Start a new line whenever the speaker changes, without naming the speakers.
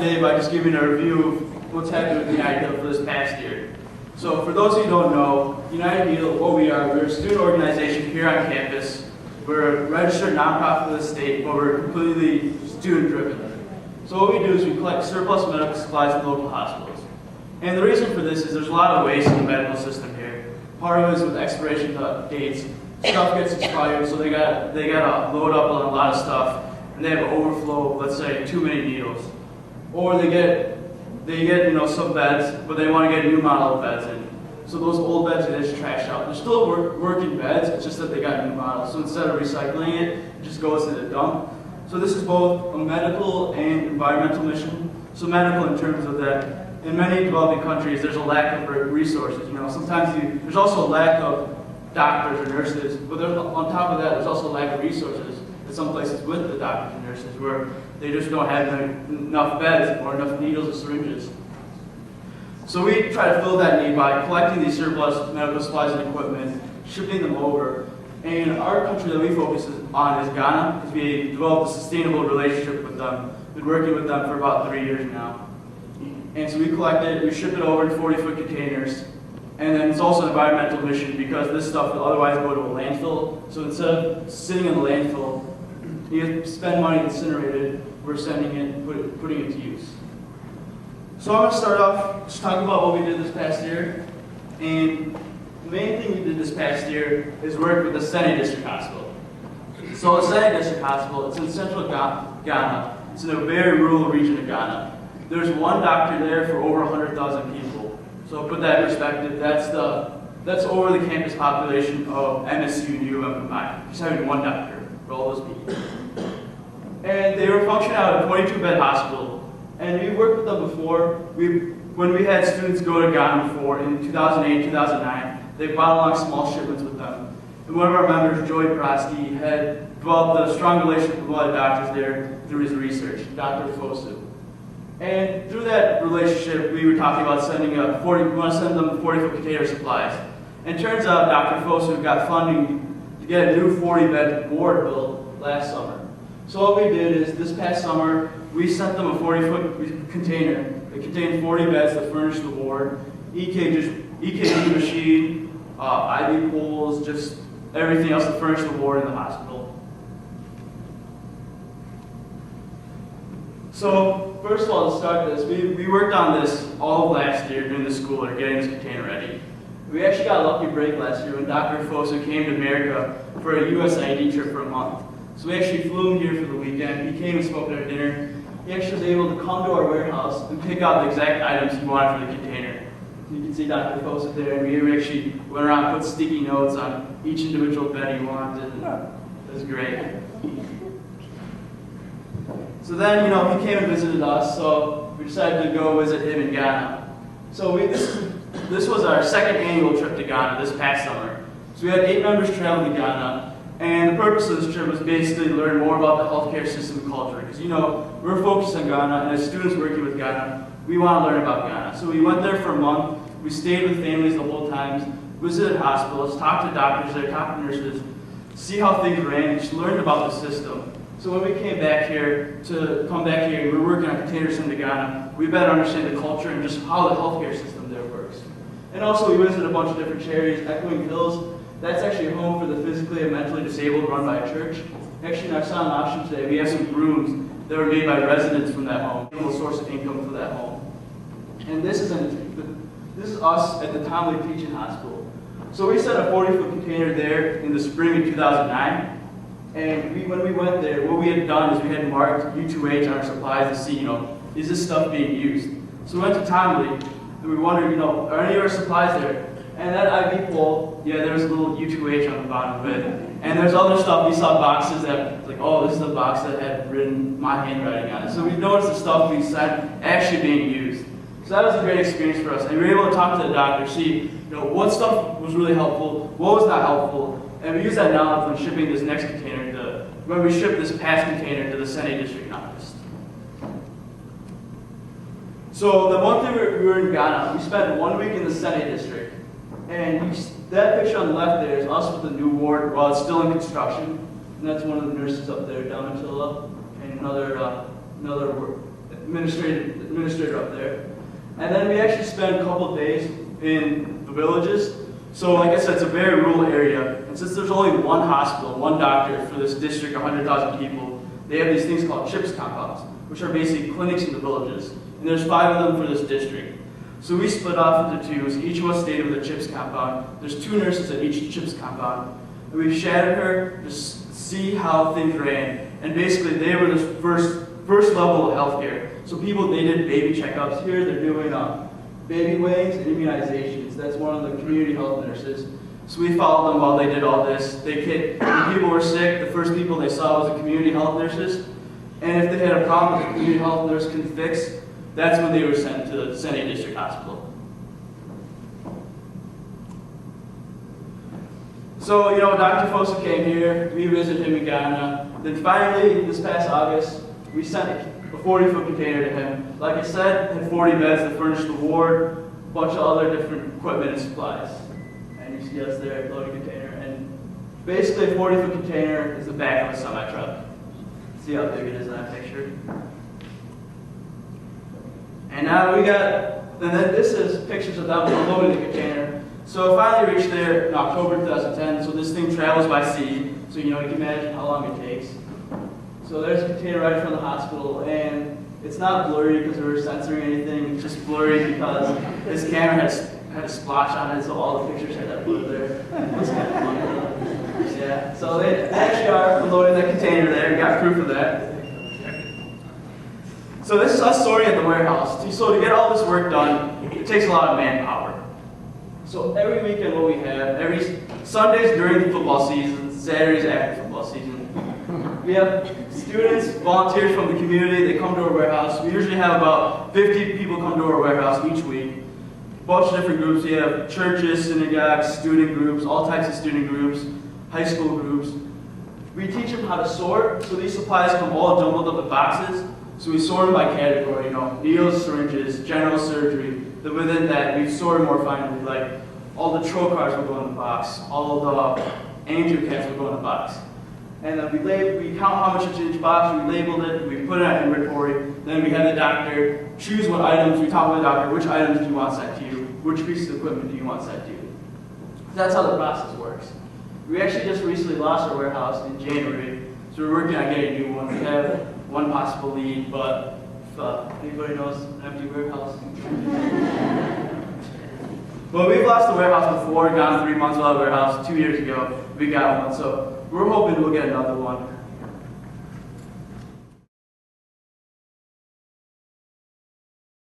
today by just giving a review of what's happened with United2Heal for this past year. So for those of you who don't know, United2Heal, what we are, we're a student organization here on campus. We're a registered nonprofit of the state, but we're completely student-driven. So what we do is we collect surplus medical supplies in local hospitals. And the reason for this is there's a lot of waste in the medical system here. Part of it is with expiration dates. Stuff gets expired, so they gotta load up on a lot of stuff, and they have an overflow, let's say, too many needles. Or they get some beds, but they want to get a new model of beds in. So those old beds are just trashed out. They're still working beds, it's just that they got a new model. So instead of recycling it, it just goes to the dump. So this is both a medical and environmental mission. So medical in terms of that, in many developing countries, there's a lack of resources. Sometimes there's also a lack of doctors or nurses, but on top of that, there's also a lack of resources in some places with the doctors and nurses where they just don't have enough beds or enough needles or syringes. So we try to fill that need by collecting these surplus medical supplies and equipment, shipping them over. And our country that we focus on is Ghana, because we developed a sustainable relationship with them. We've been working with them for about 3 years now. And so we collect it, we ship it over in 40-foot containers. And then it's also an environmental mission because this stuff will otherwise go to a landfill. So instead of sitting in the landfill, you spend money to incinerate it, we're sending it, putting it to use. So I'm going to start off just talking about what we did this past year. And the main thing we did this past year is work with the Sene District Hospital. So the Sene District Hospital, it's in central Ghana. It's in a very rural region of Ghana. There's one doctor there for over 100,000 people. So to put that in perspective, that's over the campus population of MSU and U combined. Just having one doctor for all those people. And they were functioning out of a 22-bed hospital. And we worked with them before. When we had students go to Ghana before, in 2008, 2009, they brought along small shipments with them. And one of our members, Lloyd Carr, had developed a strong relationship with one of the doctors there through his research, Dr. Fosu. And through that relationship, we were talking about we want to send them 40-foot container supplies. And it turns out Dr. Fosu got funding to get a new 40-bed ward built last summer. So what we did is, this past summer, we sent them a 40-foot container. It contained 40 beds to furnish the ward, EKG machine, IV poles, just everything else to furnish the ward in the hospital. So first of all, to start this, we worked on this all of last year during the school year, getting this container ready. We actually got a lucky break last year when Dr. Fosu came to America for a USAID trip for a month. So we actually flew him here for the weekend. He came and spoke at our dinner. He actually was able to come to our warehouse and pick out the exact items he wanted for the container. You can see Dr. Fosu there, and we actually went around and put sticky notes on each individual bed he wanted. It was great. So then, he came and visited us, so we decided to go visit him in Ghana. So this was our second annual trip to Ghana this past summer. So we had 8 members travel to Ghana. And the purpose of this trip was basically to learn more about the healthcare system and culture. Because, we're focused on Ghana, and as students working with Ghana, we want to learn about Ghana. So we went there for a month. We stayed with families the whole time, visited hospitals, talked to doctors there, talked to nurses, see how things ran, just learned about the system. So when we came back here, we were working on containers into Ghana, we better understand the culture and just how the healthcare system there works. And also we visited a bunch of different charities, Echoing Hills. That's actually a home for the physically and mentally disabled run by a church. Actually, in our silent option today, we have some brooms that were made by residents from that home, a source of income for that home. And this is us at the Tom Lee Teaching Hospital. So we set a 40-foot container there in the spring of 2009. And when we went there, what we had done is we had marked U2H on our supplies to see, is this stuff being used? So we went to Tom Lee, and we wondered, are any of our supplies there? And that IV pole, there was a little U2H on the bottom of it. And there's other stuff, we saw boxes that, this is the box that had written my handwriting on it. So we noticed the stuff we sent actually being used. So that was a great experience for us. And we were able to talk to the doctor, see, what stuff was really helpful, what was not helpful. And we used that knowledge when shipping this next container when we shipped this past container to the Sene District in August. So the month we were in Ghana, we spent 1 week in the Sene District. And that picture on the left there is us with the new ward while it's still in construction. And that's one of the nurses up there, Damatilla, and another administrator up there. And then we actually spent a couple of days in the villages. So like I said, it's a very rural area. And since there's only one hospital, one doctor for this district, 100,000 people, they have these things called CHIPS compounds, which are basically clinics in the villages. And there's 5 of them for this district. So we split off into 2s. Each of us stayed with a CHIPS compound. There's 2 nurses at each CHIPS compound. And we shadowed her to see how things ran. And basically, they were the first level of healthcare. So people, they did baby checkups. Here, they're doing baby weighings and immunizations. That's one of the community health nurses. So we followed them while they did all this. When people were sick, the first people they saw was the community health nurses. And if they had a problem that the community health nurse couldn't fix, that's when they were sent to the Senate District Hospital. So, Dr. Fosa came here, we visited him in Ghana. Then finally, this past August, we sent a 40-foot container to him. Like I said, it had 40 beds that furnished the ward, a bunch of other different equipment and supplies. And you see us there, loading container. And basically, a 40-foot container is the back of a semi-truck. See how big it is in that picture? And now then this is pictures of them unloading the container. So it finally reached there in October 2010, so this thing travels by sea, so you can imagine how long it takes. So there's a container right in front of the hospital, and it's not blurry because we were censoring anything, it's just blurry because this camera had a splash on it, so all the pictures had that blur there. It's kind of funny. Yeah, so they actually are unloading that container there, we got proof of that. So this is us sorting at the warehouse. So to get all this work done, it takes a lot of manpower. So every weekend what we have, every Sundays during the football season, Saturdays after football season, we have students, volunteers from the community, they come to our warehouse. We usually have about 50 people come to our warehouse each week. A bunch of different groups. We have churches, synagogues, student groups, all types of student groups, high school groups. We teach them how to sort, so these supplies come all jumbled up in boxes. So we sort them by category, needles, syringes, general surgery. Then within that, we sort them more finely, like all the trocars will go in the box, all the angiocats will go in the box. And then we count how much is in each box, we labeled it, we put it on inventory, then we have the doctor choose what items, we talk with the doctor, which items do you want sent to you, which pieces of equipment do you want sent to you. That's how the process works. We actually just recently lost our warehouse in January, so we're working on getting a new one. We have one possible lead, but if anybody knows an empty warehouse. Well, we've lost the warehouse before, gone 3 months without a warehouse. 2 years ago, we got one, so we're hoping we'll get another one.